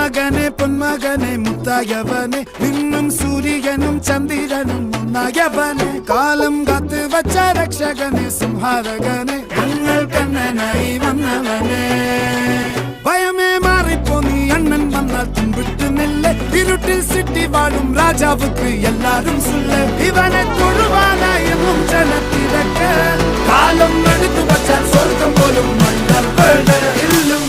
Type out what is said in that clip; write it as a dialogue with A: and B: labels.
A: മകനെ പൊന്മകനെ മുത്തായവനെ നിന്നും സൂര്യനും ചന്ദ്രനും ഒന്നായവനെ കാലം കാത്ത് വച്ച രക്ഷകനെ സംഹാരകനെ ഞങ്ങൾ കണ്ണനായി വന്നവനെ ഭയമേ മാറിപ്പോ നീ അണ്ണൻ വന്നാൽ തുമ്പിട്ട് നെല്ല് ഇരുട്ടിൽ സിറ്റി വാഴും രാജാവുക്ക് എല്ലാരും സുല്ല് ഇവനെ തൊഴുവാനായും ജനത്തിരക്ക് കാലം എടുത്തു വച്ചാൽ സ്വർഗം പോലും മണ്ണൽ ഇല്ലും